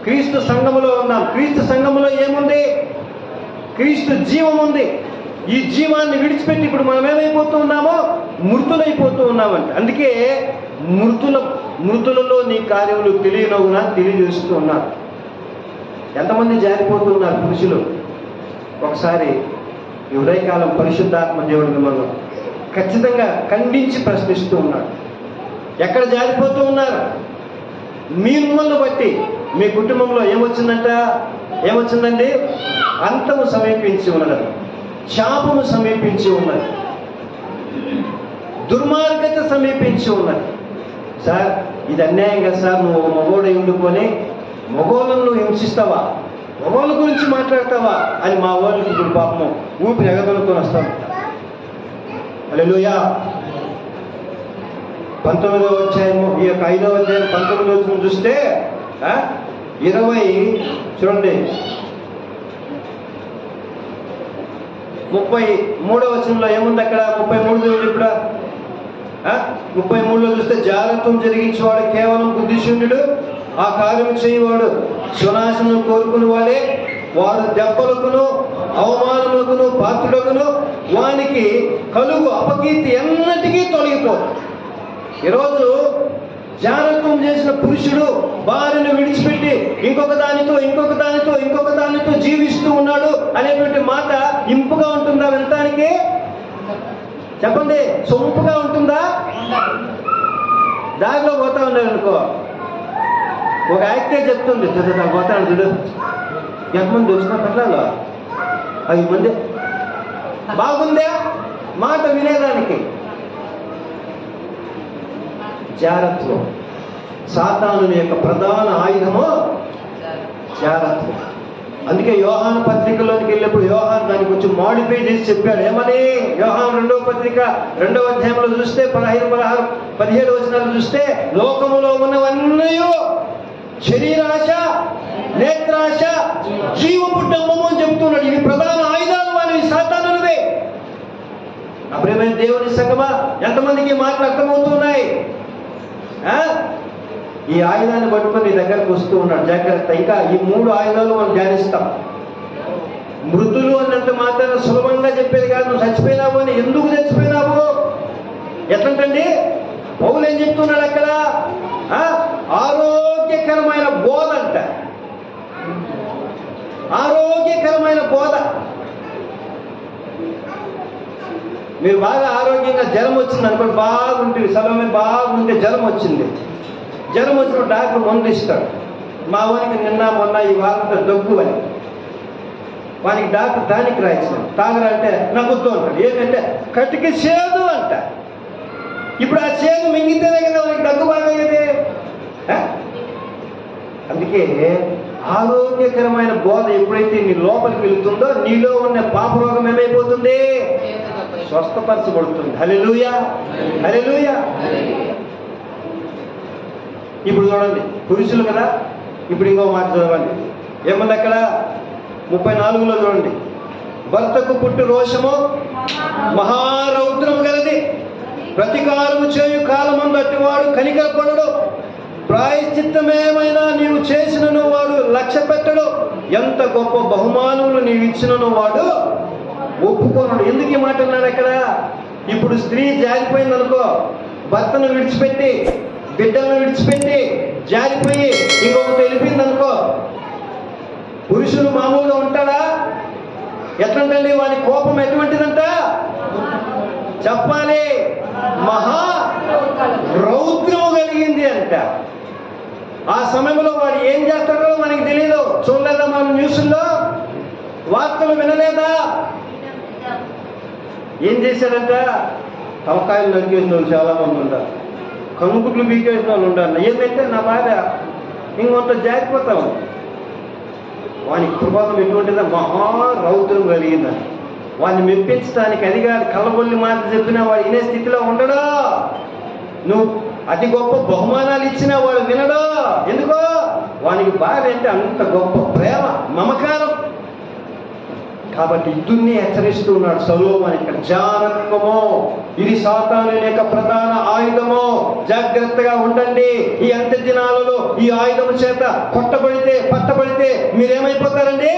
క్రీస్తు సంఘములో ఉన్నాం. క్రీస్తు సంఘములో ఏముంది? క్రీస్తు జీవం ఉంది. ఈ జీవాన్ని విడిచిపెట్టి ఇప్పుడు మనం ఏమైపోతూ ఉన్నామో మృతులైపోతూ ఉన్నామంట. అందుకే మృతులలో నీ కార్యములు తెలియనవునా తెలియజేస్తూ ఉన్నారు. ఎంతమంది జారిపోతూ ఉన్నారు పురుషులు. ఒకసారి ఈ ఉదయకాలం పరిశుద్ధాత్మ దేవుడి మిమ్మల్ని ఖచ్చితంగా ఖండించి ప్రశ్నిస్తూ ఉన్నాడు. ఎక్కడ జారిపోతూ ఉన్నారు? మీ మిమ్మల్ని బట్టి మీ కుటుంబంలో ఏమొచ్చిందండి? అంతము సమీపించి ఉన్నది, శాపము సమీపించి ఉన్నది, దుర్మార్గత సమీపించి ఉన్నది. సార్ ఇది అన్యాయం కదా సార్, నువ్వు మగోడై ఉండుకొని మగోళ్ళను హింసిస్తావా, మగోళ్ళ గురించి మాట్లాడతావా అని మా వాళ్ళకి ఇప్పుడు పాపము ఊపిరి ఎగదొలుకొని వస్తాం. హల్లెలూయా. 19వ అధ్యాయము, ఈ యొక్క 5వ అధ్యాయం 19వ వచనం చూస్తే 20 చూడండి, 33వ వచనంలో ఏముంది అక్కడ? 33 ఇప్పుడు 33లో చూస్తే, జాగ్రత్తం జరిగించేవాడు కేవలం బుద్ధిశూన్యుడు, ఆ కార్యము చేయవాడు సునాశనం కోరుకుని వాడు దెబ్బలకును అవమానములకును పాత్రుడకును వానికి కలుగు అపకీర్తి ఎన్నటికీ తొలగిపోదు. ఈరోజు జాగ్రత్తం చేసిన పురుషుడు భార్యను విడిచిపెట్టి ఇంకొక దానితో జీవిస్తూ ఉన్నాడు అనేటువంటి మాట ఇంపుగా ఉంటుందా వినటానికి? చెప్పండి, సొంపుగా ఉంటుందా? దారిలో పోతా ఉన్నాడు అనుకో, ఒక యాక్టే చెప్తుంది, పోతాను చూడు, ఎంతమంది వచ్చిన పట్లలో 5 మంది, బాగుందే మాట వినేదానికి. జాగ్రత్తం. సాతాను యొక్క ప్రధాన ఆయుధము జాగ్రత్త. అందుకే యోహాను పత్రికలోనికి వెళ్ళినప్పుడు యోహాను దాన్ని కొంచెం మాడిఫై చేసి చెప్పాడు. ఏమని? యోహాను 2వ పత్రిక 2వ అధ్యాయంలో చూస్తే 15, 17 వచనాలు చూస్తే, లోకములో ఉన్నవన్నీ శరీరాశ, నేత్రాశ, జీవపు డంబము అని చెబుతున్నాడు. ఇవి ప్రధాన ఆయుధాలు అనేవి సాతానువే. నా ప్రియమైన దేవుని సంగమా, ఎంతమందికి మాటలు అర్థమవుతున్నాయి? ఈ ఆయుధాన్ని పట్టుకొని నీ దగ్గరకు వస్తూ ఉన్నాడు. జాగ్రత్త. ఇంకా ఈ 3 ఆయుధాలు మనం ధ్యానిస్తాం. మృతులు అన్నంత మాత్రాన సులభంగా చెప్పేది కాదు. నువ్వు చచ్చిపోయినావు అని. ఎందుకు చచ్చిపోయినావు? ఎట్లంటండి? పౌలు ఏం చెప్తున్నాడు అక్కడ? ఆరోగ్యకరమైన బోధ అంట. ఆరోగ్యకరమైన బోధ. మీరు బాగా ఆరోగ్యంగా జ్వరం వచ్చింది అనుకోండి, బాగుంటుంది, సలమే బాగుంటే జ్వరం వచ్చింది. జ్వరం వచ్చినప్పుడు డాక్టర్ మందు ఇస్తాడు. మా వానికి నిన్న మొన్న ఈ వారంతో దగ్గు అని, వానికి డాక్టర్ దానికి రాయించాడు. తాగరా అంటే నాకు వద్దు అంటాడు. ఏంటంటే కటికి చేదు అంట. ఇప్పుడు ఆ చేదు మింగితేనే కదా వానికి దగ్గు బాగయ్యేది. అందుకే ఆరోగ్యకరమైన బోధ ఎప్పుడైతే నీ లోపలికి వెళుతుందో నీలో ఉన్న పాపరోగం ఏమైపోతుంది? స్వస్థపరచబడుతుంది. హల్లెలూయా, హల్లెలూయా. ఇప్పుడు చూడండి, పురుషులు కదా. ఇప్పుడు ఇంకో మాట చదవండి. ఏమన్నా అక్కడ 34లో చూడండి, భర్తకు పుట్టు రోషము మహారౌద్రము గలది, ప్రతీకారము చేయు కాలమందు అట్టివాడు కనికరపడడు, ప్రాయశ్చిత్తమేమైనా నీవు చేసినను వాడు లక్ష్య పెట్టడు, ఎంత గొప్ప బహుమానములు నీవు ఇచ్చినను వాడు ఒప్పుకోనడు. ఎందుకు ఈ మాట అన్నాడు అక్కడ? ఇప్పుడు స్త్రీ జారిపోయింది అనుకో, భర్తను విడిచిపెట్టి బిడ్డలను విడిచిపెట్టి జారిపోయి ఇంకొకటి వెళ్ళిపోయింది అనుకో, పురుషుడు మామూలుగా ఉంటాడా? ఎట్లంటండి? వాడి కోపం ఎటువంటిదంట చెప్పాలి? మహా రౌద్రము కలిగింది అంట. ఆ సమయంలో వాడు ఏం చేస్తాడో మనకి తెలియదు. చూడలేదా మనం న్యూస్లో? వార్తలు వినలేదా? ఏం చేశాడంట? తలకాయలు నరికేసిన వాళ్ళు చాలా మంది ఉంటారు, కనుగుడ్లు బీకేసిన వాళ్ళు ఉండాలి. ఏంటంటే నా భార్య ఇంకొంత జారిపోతాం. వానికి కృపాదం ఎటువంటిదా? మహారౌద్రం కలిగిందని. వాడిని మెప్పించడానికి అధికారి కళ్ళబొల్లి మాట చెప్పినా వాడు వినే స్థితిలో ఉండడు. నువ్వు అతి గొప్ప బహుమానాలు ఇచ్చినా వాడు వినడు. ఎందుకో? వానికి భార్య అంటే అంత గొప్ప ప్రేమ, మమకారం. కాబట్టి ఇద్దరిని హెచ్చరిస్తూ ఉన్నాడు సొలొమోను ఇక్కడ. జాగ్రత్తము, ఇది సాతాను యొక్క ప్రధాన ఆయుధము. జాగ్రత్తగా ఉండండి. ఈ అంత్య దినాలలో ఈ ఆయుధము చేత పట్టబడితే మీరేమైపోతారండి?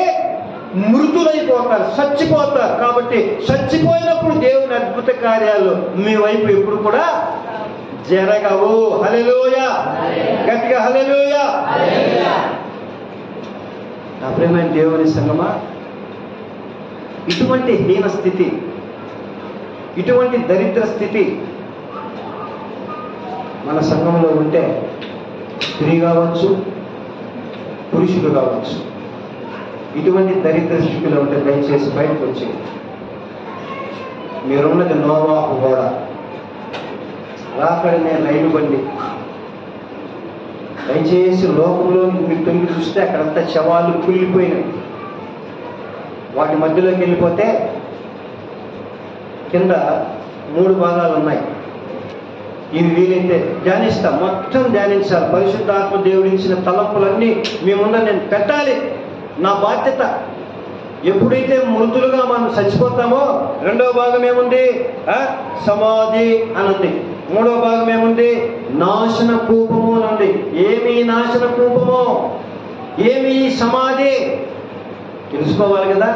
మృతులైపోతారు, చచ్చిపోతారు. కాబట్టి చచ్చిపోయినప్పుడు దేవుని అద్భుత కార్యాలు మీ వైపు ఎప్పుడు కూడా జరగవు. హల్లెలూయా, గట్టిగా హల్లెలూయా. నా ప్రియమైన దేవుని సంగమా, ఇటువంటి హీన స్థితి, ఇటువంటి దరిద్ర స్థితి మన సంఘంలో ఉంటే, స్త్రీ కావచ్చు, పురుషుడు కావచ్చు, ఇటువంటి దరిద్ర స్థితిలో ఉంటే దయచేసి బయటకు వచ్చి, మీరున్నది నోవాహు గోడ, రాకడనే రైలు బండి. దయచేసి లోకంలో మీరు తొంగి చూస్తే అక్కడంతా శవాలు కుళ్ళిపోయినాయి. వాటి మధ్యలోకి వెళ్ళిపోతే కింద 3 భాగాలు ఉన్నాయి. ఇవి వీలైతే ధ్యానిస్తాం, మొత్తం ధ్యానించాలి. పరిశుద్ధాత్మ దేవుడించిన తలంపులన్నీ మీ ముందర నేను పెట్టాలి, నా బాధ్యత. ఎప్పుడైతే మృతులుగా మనం చచ్చిపోతామో, 2వ భాగం ఏముంది? సమాధి అనుంది. 3వ భాగం ఏముంది? నాశన కూపము అనుంది. ఏమి నాశన కూపము, ఏమి సమాధి తెలుసుకోవాలి కదా.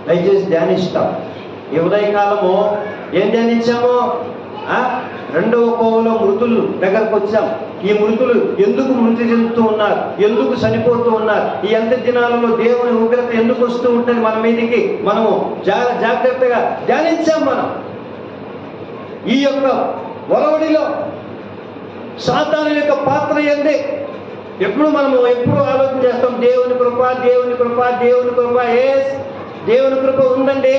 దయచేసి ధ్యానిస్తాం. ఈ ఉదయకాలము ఏం ధ్యానించామో, 2వ కోవలో మృతులు దగ్గరకు వచ్చాం. ఈ మృతులు ఎందుకు మృతి చెందుతూ ఉన్నారు, ఎందుకు చనిపోతూ ఉన్నారు, ఈ అంత్య దినాలలో దేవుని ఉగ్రత ఎందుకు వస్తూ ఉంటుంది మన మీదికి, మనము జాగ్రత్తగా ధ్యానించాం. మనం ఈ యొక్క ఒరవడిలో సాతాను యొక్క పాత్ర ఏంది ఎప్పుడు ఆలోచన చేస్తాం. దేవుని కృప, దేవుని కృప, దేవుని కృప. దేవుని కృప ఉందండి.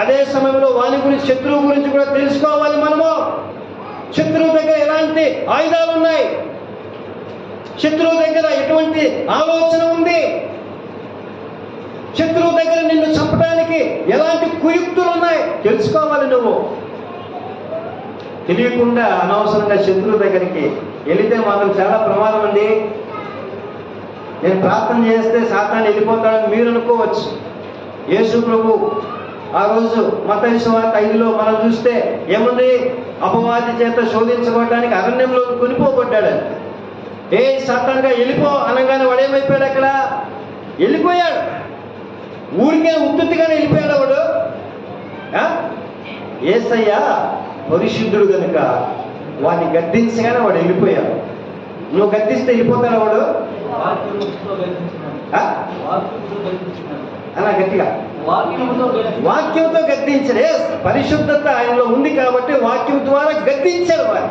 అదే సమయంలో వాని గురించి, శత్రువు గురించి కూడా తెలుసుకోవాలి. మనము శత్రువు దగ్గర ఎలాంటి ఆయుధాలు ఉన్నాయి, శత్రువు దగ్గర ఎటువంటి ఆలోచన ఉంది, శత్రువు దగ్గర నిన్ను చంపడానికి ఎలాంటి కుయుక్తులు ఉన్నాయి తెలుసుకోవాలి. నువ్వు తెలియకుండా అనవసరంగా శత్రువు దగ్గరికి వెళితే మాత్రం చాలా ప్రమాదం అండి. నేను ప్రార్థన చేస్తే సాతాను వెళ్ళిపోతాడని మీరు అనుకోవచ్చు. యేసు ప్రభు ఆ రోజు మత్తయి సువార్త 5లో మనం చూస్తే ఏముంది? అపవాది చేత శోధించబడడానికి అరణ్యంలో కొనిపోబడ్డాడు. సాతానుగా వెళ్ళిపో అనగానే వాడేమైపోయాడు? అక్కడ వెళ్ళిపోయాడు. ఊరికే ఉత్తుగానే వెళ్ళిపోయాడు వాడు. యేసయ్య పరిశుద్ధుడు కనుక వాడిని గద్దించగానే వాడు వెళ్ళిపోయాడు. నువ్వు గద్దిస్తే వెళ్ళిపోతాడు వాడు? అలా గట్టిగా వాక్యంతో గద్దించడే. పరిశుద్ధత ఆయనలో ఉంది కాబట్టి వాక్యం ద్వారా గద్దించాడు వాడు.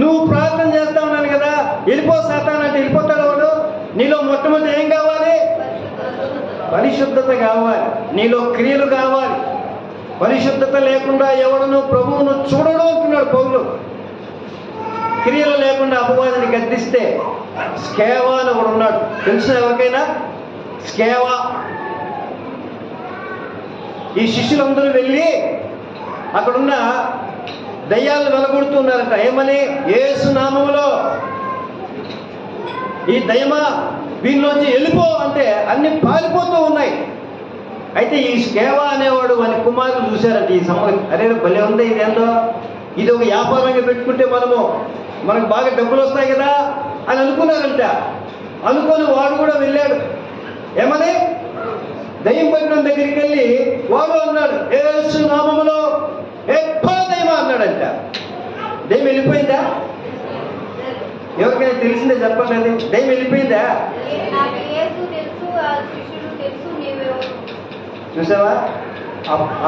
నువ్వు ప్రార్థన చేస్తా ఉన్నాను కదా, వెళ్ళిపో సాతాను అంటే వెళ్ళిపోతాడు వాడు. నీలో మొట్టమొదటి ఏం కావాలి? పరిశుద్ధత కావాలి. నీలో క్రియలు కావాలి. పరిశుద్ధత లేకుండా ఎవడును ప్రభువును చూడడం అంటున్నాడు పౌలు. క్రియలు లేకుండా అపవాదిని గద్దిస్తే స్కేవా అని ఒకడు ఉన్నాడు. తెలిసిన ఎవరికైనా? స్కేవా. ఈ శిష్యులందరూ వెళ్ళి అక్కడున్న దయ్యాలను వెలగొడుతున్నారట. ఏమని? యేసు నామములో ఈ దయ్యమా వీళ్ళలోంచి వెళ్ళిపో అంటే అన్ని పారిపోతూ ఉన్నాయి. అయితే ఈ స్కేవా అనేవాడు వాని కుమారులు చూశారంట ఈ సమయం. అరే భలే ఉంది, ఇదేందో, ఇది ఒక వ్యాపారంగా పెట్టుకుంటే మనకు బాగా డబ్బులు వస్తాయి కదా అని అనుకున్నారంట. అనుకొని వాడు కూడా వెళ్ళాడు. ఏమని? దయ్యం పట్టిన దగ్గరికి వెళ్ళి వాడు అన్నాడు, యేసు నామములో దయ్యమా అన్నాడంట. దయ్యం వెళ్ళిపోయిందా? ఎవరికైనా తెలిసిందే చెప్పండి. అది దయ్యం వెళ్ళిపోయిందా? చూసావా?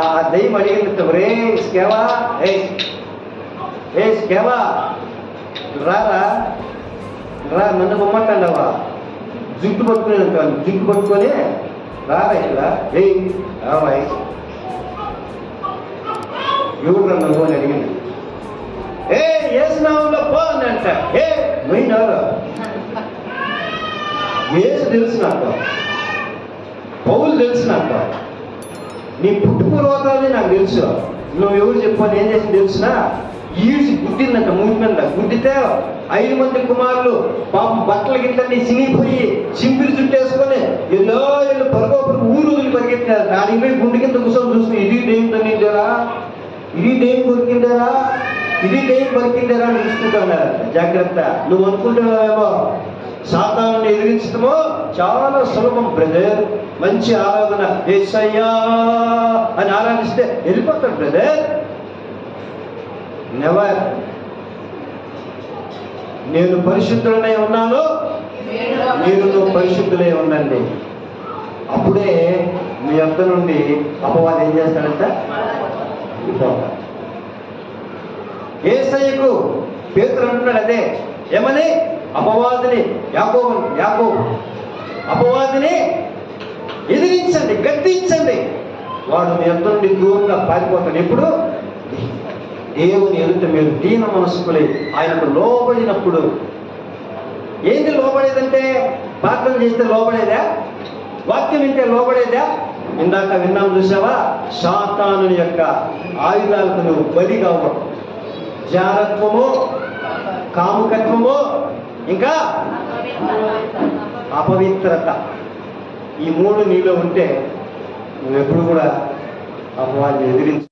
ఆ దయ్యం అడిగింది, రే స్కేవా, స్కేవా రారా, నన్ను బొమ్మంటావా? జుట్టు పట్టుకుని ఉంటాను, జుట్టు పట్టుకొని రారా ఇక్కడ, ఎవరు నువ్వు అని అడిగింది. ఏసునామంలో పో అని అంట. పోయినారు. ఏసు తెలుసు నాకు, పౌలు తెలుసు నాకు, నీ పుట్టుపూర్వకాలని నాకు తెలుసు. నువ్వు ఎవరు చెప్పు ఏం చేసి తెలుసునా? ఈడ్చి గుద్దిందంట మూతి మీద. గుద్దితే 5 మంది కుమారులు పాపం బట్టల గిట్లన్నీ సినిగిపోయి చింపిరి చుట్టేసుకొని ఎన్నో పరుగు ఊరు వదిలి పరిగెత్తారు. దానికి పోయి గుండె కింద కూర్చొని చూసుకుని ఇది దెయ్యం తన్నిండారా, ఇది దెయ్యం కొరికిండారా, ఇది దెయ్యం కొరికిండారా అని చూసుకుంటున్నారు. జాగ్రత్త. నువ్వు అనుకుంటున్నావేమో సాతానుని ఎదిరించడమో చాలా సులభం బ్రదర్. మంచి ఆరాధన, యేసయ్యా అని ఆరాధిస్తే వెళ్ళిపోతాడు బ్రదర్. నెవర్. నేను పరిశుద్ధుడనై ఉన్నాను, మీరు పరిశుద్ధులై ఉండండి. అప్పుడే మీ యొద్ద నుండి అపవాది ఏం చేస్తాడంట? యేసయ్యకు పేతురు అంటున్నాడు అదే, ఏమని? అపవాదిని యాకోబు అపవాదిని ఎదిరించండి, గద్దించండి, వాడు మీ యొద్ద నుండి దూరంగా పారిపోతాడు. ఎప్పుడు? దేవుని ఎదుట మీరు దీన మనస్కులై ఆయనకు లోబడినప్పుడు. ఏంటి లోబడేదంటే? ప్రార్థన చేస్తే లోబడేదా? వాక్యం వింటే లోబడేదా? ఇందాక విన్నాం చూసావా? సాతానుని యొక్క ఆయుధాలకు నువ్వు బలి కావడం. జారత్వము, కాముకత్వము, ఇంకా అపవిత్రత, ఈ మూడు నీలో ఉంటే నువ్వెప్పుడు కూడా అపవాదిని ఎదిరించు.